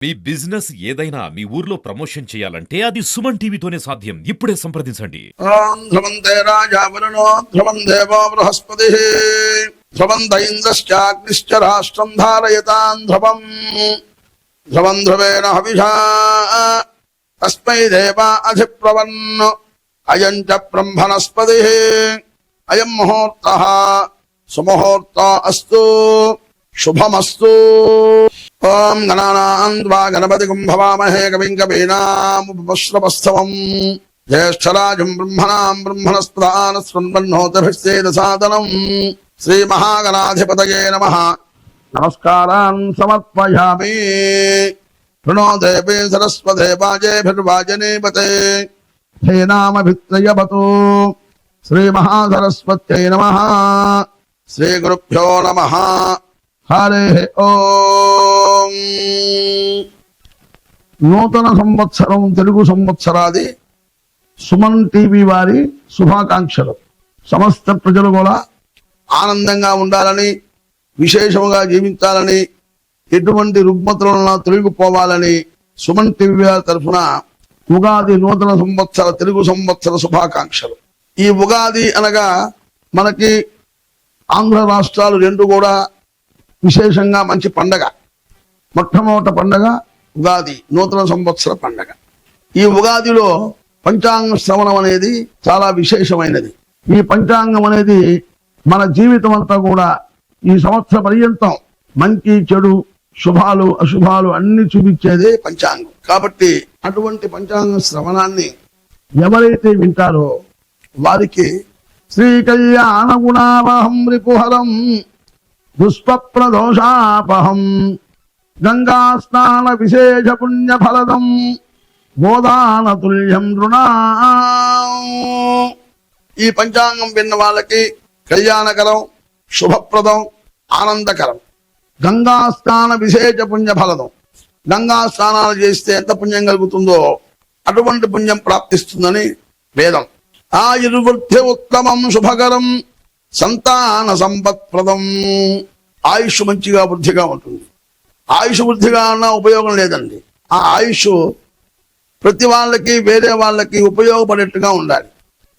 మీ business ఏదైనా మీ ఊర్లో promotion చేయాలంటే అది సుమన్ టీవీతోనే సాధ్యం. ఇప్పుడే సంప్రదించండి. ధ్రువంతే రాజావరుణో ధ్రువం దేవో బృహస్పతి ధ్రువంత ఇంద్రశ్చాగ్నిశ్చ రాష్ట్రం ధారయతాం ధ్రువం ధ్రువం ధ్రువేణ హవిషా తస్మై దేవా అధిప్రవన్ అయం చ బ్రహ్మణస్పతి అయం ముహూర్తః సుముహూర్త అస్తు శుభమస్తు. ఓం గణానాం త్వా గణపతిం భవామహే కవిం కవీనాముపశ్రవస్తవం జ్యేష్ఠరాజం బ్రహ్మణాం బ్రహ్మణస్పదాన శృణ్వన్నోతిభిశ్చేదసాదనం. శ్రీ మహాగణాధిపతయే నమః. నమస్కారాన్ సమర్పయామి. శృణో దేవే సరస్వతే వాజేభిర్వాజనేపతే ధేనామభిత్రయవతు. శ్రీ మహాసరస్వత్యై నమః. శ్రీ గురుభ్యో నమః. హరే ఓం. నూతన సంవత్సరం తెలుగు సంవత్సరాది సుమన్ టీవీ వారి శుభాకాంక్షలు. సమస్త ప్రజలు కూడా ఆనందంగా ఉండాలని, విశేషముగా జీవించాలని, ఎటువంటి రుగ్మతులను తొలగిపోవాలని సుమన్ టీవీ వారి తరఫున ఉగాది నూతన సంవత్సర తెలుగు సంవత్సర శుభాకాంక్షలు. ఈ ఉగాది అనగా మనకి ఆంధ్ర రాష్ట్రాలు రెండు కూడా విశేషంగా మంచి పండగ. మొట్టమొదటి పండగ ఉగాది, నూతన సంవత్సర పండగ. ఈ ఉగాదిలో పంచాంగ శ్రవణం అనేది చాలా విశేషమైనది. ఈ పంచాంగం అనేది మన జీవితం అంతా కూడా ఈ సంవత్సర పర్యంతం మంచి చెడు శుభాలు అశుభాలు అన్ని చూపించేదే పంచాంగం. కాబట్టి అటువంటి పంచాంగ శ్రవణాన్ని ఎవరైతే వింటారో వారికి శ్రీ కళ్యాణ గుణావహం రిపుహరం దుష్ప్రదోషాపహం గంగా స్నాన విశేష పుణ్య ఫలదం గోదాన తుల్యం రుణా. ఈ పంచాంగం విన్న వాళ్ళకి కళ్యాణకరం, శుభప్రదం, ఆనందకరం. గంగా స్నాన విశేష పుణ్య ఫలదం. గంగా స్నానాలు చేస్తే ఎంత పుణ్యం కలుగుతుందో అటువంటి పుణ్యం ప్రాప్తిస్తుందని వేదం. ఆయుర్వృద్ధి ఉత్తమం శుభకరం సంతాన సంపత్ప్రదం. ఆయుష్ మంచిగా వృద్ధిగా ఉంటుంది. ఆయుష్ వృద్ధిగా అన్న ఉపయోగం లేదండి. ఆ ఆయుష్ ప్రతి వాళ్ళకి వేరే వాళ్ళకి ఉపయోగపడేట్టుగా ఉండాలి.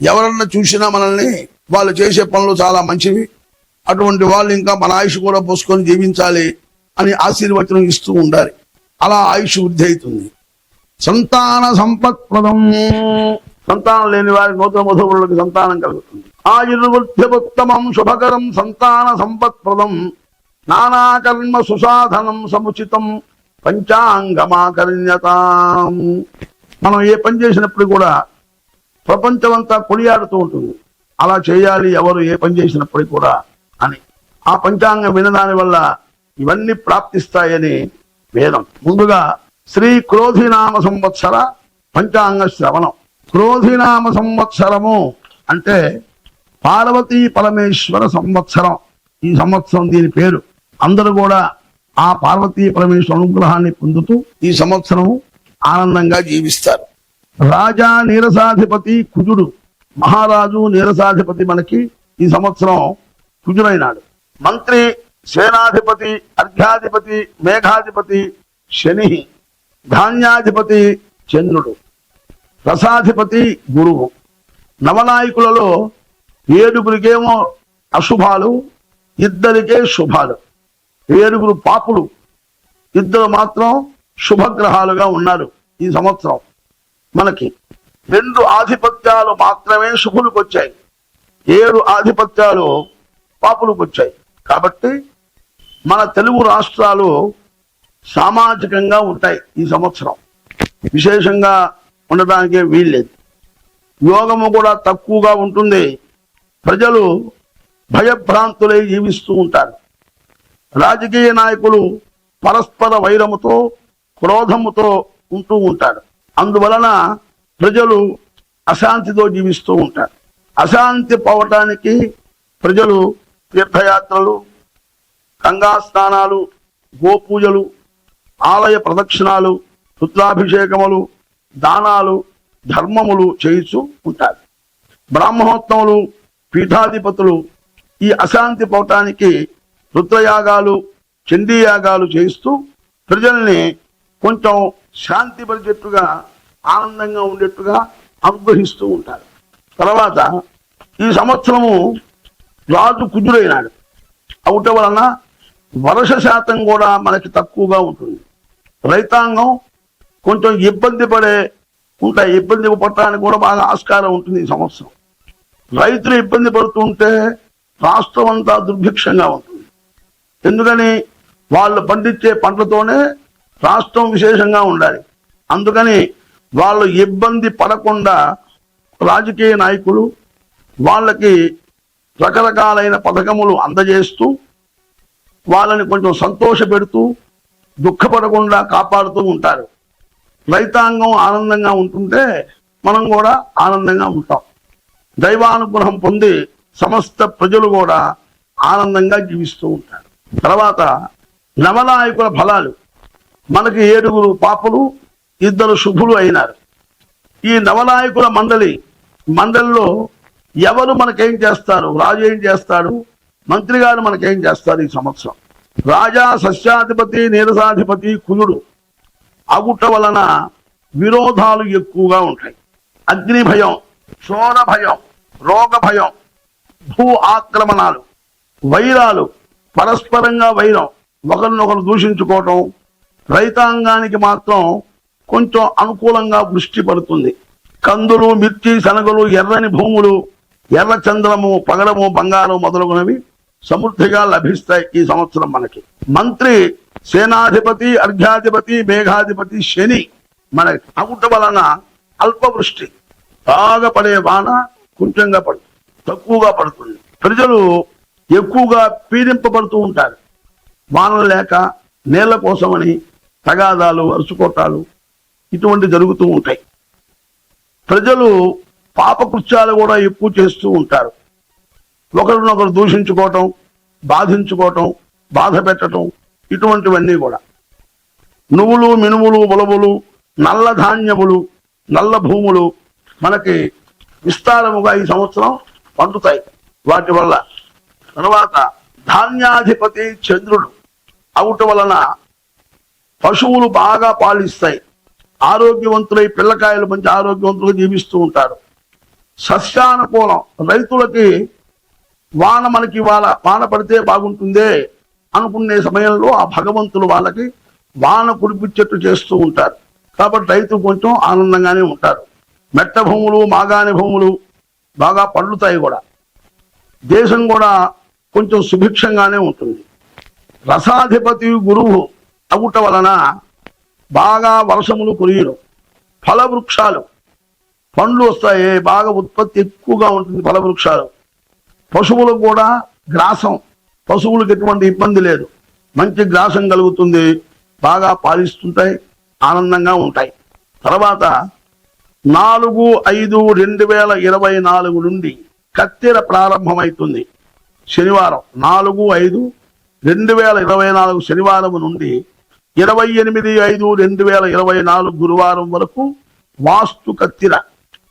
ఎవరన్నా చూసినా మనల్ని వాళ్ళు చేసే పనులు చాలా మంచివి, అటువంటి వాళ్ళు ఇంకా మన ఆయుష్ కూడా పోసుకొని జీవించాలి అని ఆశీర్వచనం ఇస్తూ ఉండాలి. అలా ఆయుష్ వృద్ధి అవుతుంది. సంతాన సంపత్ప్రదం. సంతానం లేని వారి నూతన మధువులకు సంతానం కలుగుతుంది. ఆయుర్వృద్ధ్యముత్తమం శుభకరం సంతాన సంపత్ప్రదం నానాకర్మ సుసాధనం సముచితం పంచాంగమాకర్ణ్యతాం. మనం ఏ పని చేసినప్పుడు కూడా ప్రపంచమంతా కొనియాడుతూ ఉంటుంది. అలా చేయాలి ఎవరు ఏ పని చేసినప్పుడు కూడా అని. ఆ పంచాంగం వినదాని వల్ల ఇవన్నీ ప్రాప్తిస్తాయని వేదం. ముందుగా శ్రీ క్రోధినామ సంవత్సర పంచాంగ శ్రవణం. క్రోధినామ సంవత్సరము అంటే పార్వతీ పరమేశ్వర సంవత్సరం. ఈ సంవత్సరం దీని పేరు. అందరూ కూడా ఆ పార్వతీ పరమేశ్వర అనుగ్రహాన్ని పొందుతూ ఈ సంవత్సరం ఆనందంగా జీవిస్తారు. రాజా నీరసాధిపతి కుజుడు, మహారాజు నీరసాధిపతి మనకి ఈ సంవత్సరం కుజుడైనాడు. మంత్రి సేనాధిపతి అర్ఘ్యాధిపతి మేఘాధిపతి శని, ధాన్యాధిపతి చంద్రుడు, రసాధిపతి గురువు. నవనాయకులలో 7గురికేమో అశుభాలు, 2 శుభాలు. 7 పాపులు, 2 మాత్రం శుభగ్రహాలుగా ఉన్నారు. ఈ సంవత్సరం మనకి 2 ఆధిపత్యాలు మాత్రమే శుభులకు వచ్చాయి, 7 ఆధిపత్యాలు పాపులకు వచ్చాయి. కాబట్టి మన తెలుగు రాష్ట్రాలు సామాజికంగా ఉంటాయి. ఈ సంవత్సరం విశేషంగా ఉండడానికే వీల్లేదు. యోగము కూడా తక్కువగా ఉంటుంది. ప్రజలు భయభ్రాంతులై జీవిస్తూ ఉంటారు. రాజకీయ నాయకులు పరస్పర వైరముతో క్రోధముతో ఉంటూ ఉంటారు. అందువలన ప్రజలు అశాంతితో జీవిస్తూ ఉంటారు. అశాంతి పోవటానికి ప్రజలు తీర్థయాత్రలు, గంగా స్నానాలు, గోపూజలు, ఆలయ ప్రదక్షిణాలు, రుద్రాభిషేకములు, దానాలు, ధర్మములు చేయిస్తూ ఉంటారు. బ్రాహ్మణోత్తములు, పీఠాధిపతులు ఈ అశాంతి పోవటానికి రుద్రయాగాలు, చండీయాగాలు చేయిస్తూ ప్రజల్ని కొంచెం శాంతి పరిచేట్టుగా ఆనందంగా ఉండేట్టుగా అనుగ్రహిస్తూ ఉంటారు. తర్వాత ఈ సంవత్సరము రాజు కుజుడైనాడు అవుట వలన వర్ష శాతం కూడా మనకి తక్కువగా ఉంటుంది. రైతాంగం కొంచెం ఇబ్బంది పడటానికి కూడా బాగా ఆస్కారం ఉంటుంది ఈ సంవత్సరం. రైతులు ఇబ్బంది పడుతుంటే రాష్ట్రం అంతా దుర్భిక్షంగా ఉంటుంది. ఎందుకని వాళ్ళు పండించే పంటతోనే రాష్ట్రం విశేషంగా ఉండాలి. అందుకని వాళ్ళు ఇబ్బంది పడకుండా రాజకీయ నాయకులు వాళ్ళకి రకరకాలైన పథకములు అందజేస్తూ వాళ్ళని కొంచెం సంతోష పెడుతూ దుఃఖపడకుండా కాపాడుతూ ఉంటారు. రైతాంగం ఆనందంగా ఉంటుంటే మనం కూడా ఆనందంగా ఉంటాం. దైవానుగ్రహం పొంది సమస్త ప్రజలు కూడా ఆనందంగా జీవిస్తూ ఉంటారు. తర్వాత నవనాయకుల ఫలాలు మనకి 7 పాపలు 2 శుభులు అయినారు. ఈ నవనాయకుల మండలిలో ఎవరు మనకేం చేస్తారు, రాజు ఏం చేస్తాడు, మంత్రి గారు మనకేం చేస్తారు. ఈ సంవత్సరం రాజా సస్యాధిపతి నీరసాధిపతి కుజుడు అగుట వలన విరోధాలు ఎక్కువగా ఉంటాయి. అగ్ని భయం, క్షోర భయం, రోగ భయం, భూ ఆక్రమణాలు, వైరాలు, పరస్పరంగా వైరం, ఒకరినొకరు దూషించుకోవటం. రైతాంగానికి మాత్రం కొంచెం అనుకూలంగా దృష్టి పడుతుంది. కందులు, మిర్చి, శనగలు, ఎర్రని భూములు, ఎర్ర చంద్రము, పగడము, బంగారం మొదలగునవి సమృద్ధిగా లభిస్తాయి ఈ సంవత్సరం మనకి. మంత్రి సేనాధిపతి, అర్ఘ్యాధిపతి, మేఘాధిపతి శని మనకి అవుట వలన అల్పవృష్టి, బాగా పడే వాన కొంచెంగా పడుతుంది, తక్కువగా పడుతుంది. ప్రజలు ఎక్కువగా పీడింపబడుతూ ఉంటారు. వానలు లేక నీళ్ల కోసమని తగాదాలు, అరుచుకోటాలు ఇటువంటి జరుగుతూ ఉంటాయి. ప్రజలు పాపకృత్యాలు కూడా ఎక్కువ చేస్తూ ఉంటారు. ఒకరినొకరు దూషించుకోవటం, బాధించుకోవటం, బాధ పెట్టడం ఇటువంటివన్నీ కూడా. నువ్వులు, మినుములు, ఉలవలు, నల్ల ధాన్యములు, నల్ల భూములు మనకి విస్తారముగా ఈ సంవత్సరం పండుతాయి వాటి వల్ల. తర్వాత ధాన్యాధిపతి చంద్రుడు అవుట వలన పశువులు బాగా పాలిస్తాయి. ఆరోగ్యవంతులై పిల్లకాయలు మంచి ఆరోగ్యవంతులుగా జీవిస్తూ ఉంటారు. సస్యానుకూలం, రైతులకి మనకి వాన పడితే బాగుంటుందే అనుకునే సమయంలో ఆ భగవంతులు వాళ్ళకి వాన కురిపించేట్టు చేస్తూ ఉంటారు. కాబట్టి రైతులు కొంచెం ఆనందంగానే ఉంటారు. మెట్ట భూములు, మాగాని భూములు బాగా పండుతాయి కూడా. దేశం కూడా కొంచెం సుభిక్షంగానే ఉంటుంది. రసాధిపతి గురువు అవుట వలన బాగా వర్షములు కురియడం, ఫలవృక్షాలు, పండ్లు వస్తాయి, బాగా ఉత్పత్తి ఎక్కువగా ఉంటుంది ఫలవృక్షాలు. పశువులకు కూడా గ్రాసం, పశువులకు ఎటువంటి ఇబ్బంది లేదు, మంచి గ్రాసం కలుగుతుంది, బాగా పాలిస్తుంటాయి, ఆనందంగా ఉంటాయి. తర్వాత 4/5/2024 నుండి కత్తెర ప్రారంభమవుతుంది. శనివారం 4/5/2024 శనివారం నుండి 28/5/2024 గురువారం వరకు వాస్తు కత్తిర.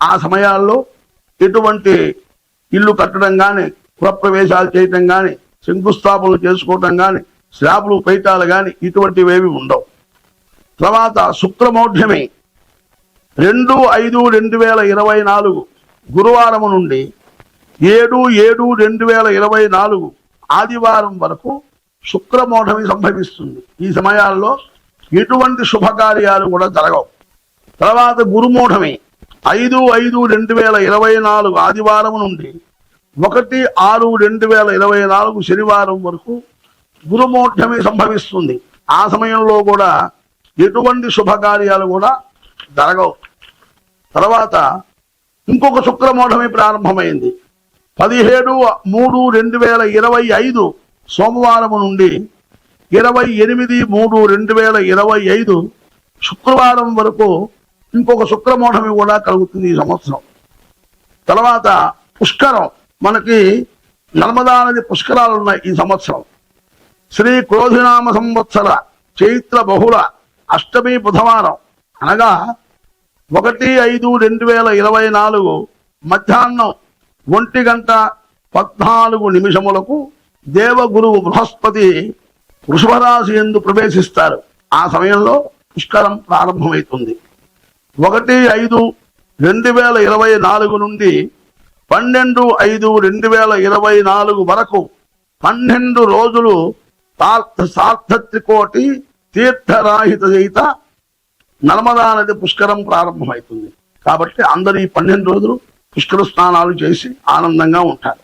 ఆ సమయాల్లో ఎటువంటి ఇల్లు కట్టడం కానీ, గృహప్రవేశాలు చేయటం కానీ, శంకుస్థాపనలు చేసుకోవటం కానీ, స్లాబులు పైటాలు కానీ ఇటువంటివేవి ఉండవు. తర్వాత శుక్రమౌఢ్యమి 2/5/2024 గురువారం నుండి 7/7/2024 ఆదివారం వరకు శుక్రమౌఢమి సంభవిస్తుంది. ఈ సమయాల్లో ఎటువంటి శుభకార్యాలు కూడా జరగవు. తర్వాత గురుమూఢమి 5/5/2024 ఆదివారం నుండి 1/6/2024 శనివారం వరకు గురుమూఢమి సంభవిస్తుంది. ఆ సమయంలో కూడా ఎటువంటి శుభకార్యాలు కూడా జరగవు. తర్వాత ఇంకొక శుక్రమూఢమి ప్రారంభమైంది. 17/3/2025 సోమవారం నుండి 28/3/2025 శుక్రవారం వరకు ఇంకొక శుక్రమూఢమి కూడా కలుగుతుంది ఈ సంవత్సరం. తర్వాత పుష్కరం, మనకి నర్మదా నది పుష్కరాలు ఉన్నాయి ఈ సంవత్సరం. శ్రీ క్రోధినామ సంవత్సర చైత్ర బహుళ అష్టమి బుధవారం అనగా 1/5/2024 మధ్యాహ్నం 1:14 దేవగురువు బృహస్పతి వృషభరాశి యందు ప్రవేశిస్తారు. ఆ సమయంలో పుష్కరం ప్రారంభమవుతుంది. 1/5/2024 నుండి 12/5/2024 వరకు 12 రోజులు సార్థత్రికోటి తీర్థరాహిత సహిత నర్మదా నది పుష్కరం ప్రారంభమవుతుంది. కాబట్టి అందరూ ఈ 12 రోజులు పుష్కర స్నానాలు చేసి ఆనందంగా ఉంటారు.